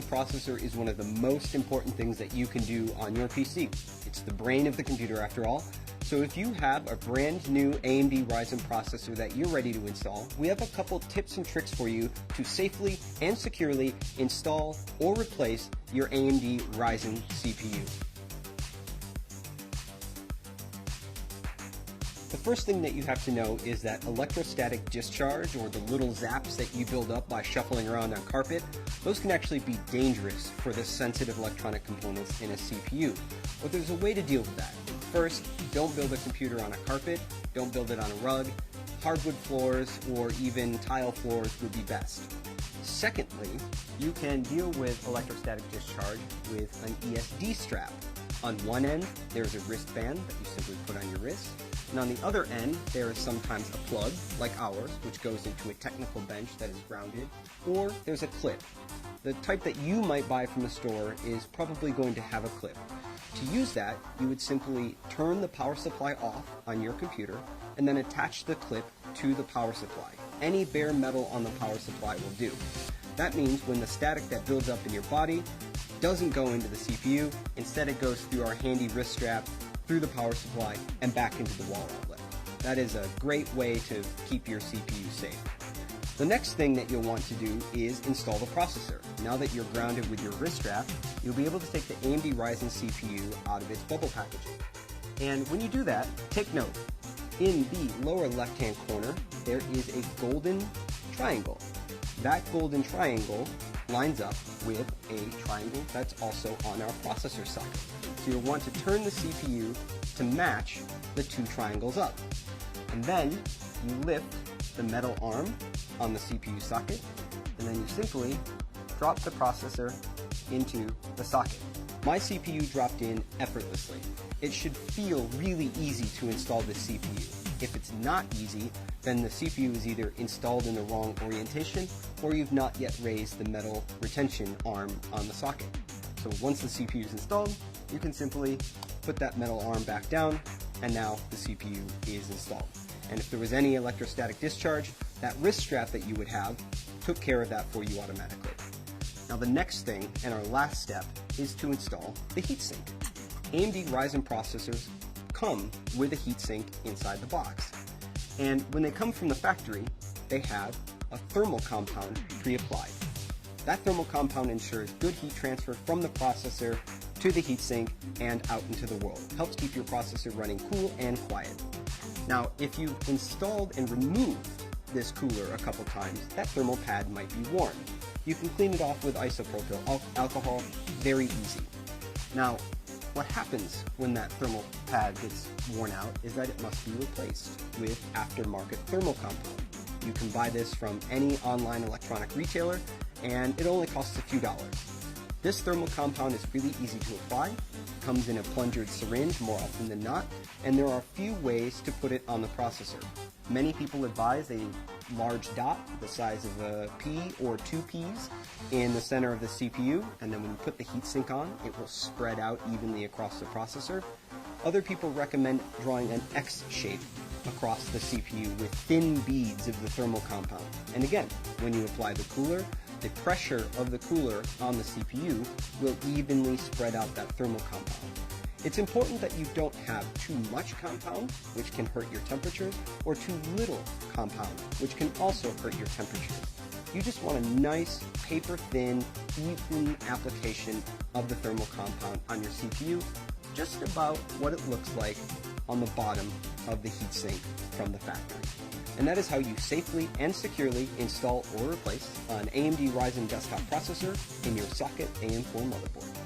new processor is one of the most important things that you can do on your PC. It's the brain of the computer after all. So if you have a brand new AMD Ryzen processor that you're ready to install, we have a couple tips and tricks for you to safely and securely install or replace your AMD Ryzen CPU. The first thing that you have to know is that electrostatic discharge, or the little zaps that you build up by shuffling around on carpet, those can actually be dangerous for the sensitive electronic components in a CPU. But there's a way to deal with that. First, don't build a computer on a carpet, don't build it on a rug. Hardwood floors or even tile floors would be best. Secondly, you can deal with electrostatic discharge with an ESD strap. On one end, there's a wristband that you simply put on your wrist. And on the other end, there is sometimes a plug, like ours, which goes into a technical bench that is grounded, or there's a clip. The type that you might buy from the store is probably going to have a clip. To use that, you would simply turn the power supply off on your computer and then attach the clip to the power supply. Any bare metal on the power supply will do. That means when the static that builds up in your body doesn't go into the CPU, instead it goes through our handy wrist strap, through the power supply, and back into the wall outlet. That is a great way to keep your CPU safe. The next thing that you'll want to do is install the processor. Now that you're grounded with your wrist strap, you'll be able to take the AMD Ryzen CPU out of its bubble packaging. And when you do that, take note. In the lower left-hand corner, there is a golden triangle. That golden triangle lines up with a triangle that's also on our processor socket. So you'll want to turn the CPU to match the two triangles up. And then you lift the metal arm on the CPU socket, and then you simply drop the processor into the socket. My CPU dropped in effortlessly. It should feel really easy to install this CPU. If it's not easy, then the CPU is either installed in the wrong orientation or you've not yet raised the metal retention arm on the socket. So once the CPU is installed, you can simply put that metal arm back down, and now the CPU is installed. And if there was any electrostatic discharge, that wrist strap that you would have took care of that for you automatically. Now the next thing, and our last step, is to install the heatsink. AMD Ryzen processors come with a heatsink inside the box. And when they come from the factory, they have a thermal compound pre-applied. That thermal compound ensures good heat transfer from the processor to the heatsink and out into the world. It helps keep your processor running cool and quiet. Now, if you've installed and removed this cooler a couple times, that thermal pad might be worn. You can clean it off with isopropyl alcohol, very easy. Now, what happens when that thermal pad gets worn out is that it must be replaced with aftermarket thermal compound. You can buy this from any online electronic retailer, and it only costs a few dollars. This thermal compound is really easy to apply, comes in a plungered syringe more often than not, and there are a few ways to put it on the processor. Many people advise a large dot the size of a pea or two peas in the center of the CPU, and then when you put the heatsink on, it will spread out evenly across the processor. Other people recommend drawing an X shape across the CPU with thin beads of the thermal compound. And again, when you apply the cooler, the pressure of the cooler on the CPU will evenly spread out that thermal compound. It's important that you don't have too much compound, which can hurt your temperatures, or too little compound, which can also hurt your temperatures. You just want a nice, paper-thin, even application of the thermal compound on your CPU, just about what it looks like on the bottom of the heatsink from the factory. And that is how you safely and securely install or replace an AMD Ryzen desktop processor in your socket AM4 motherboard.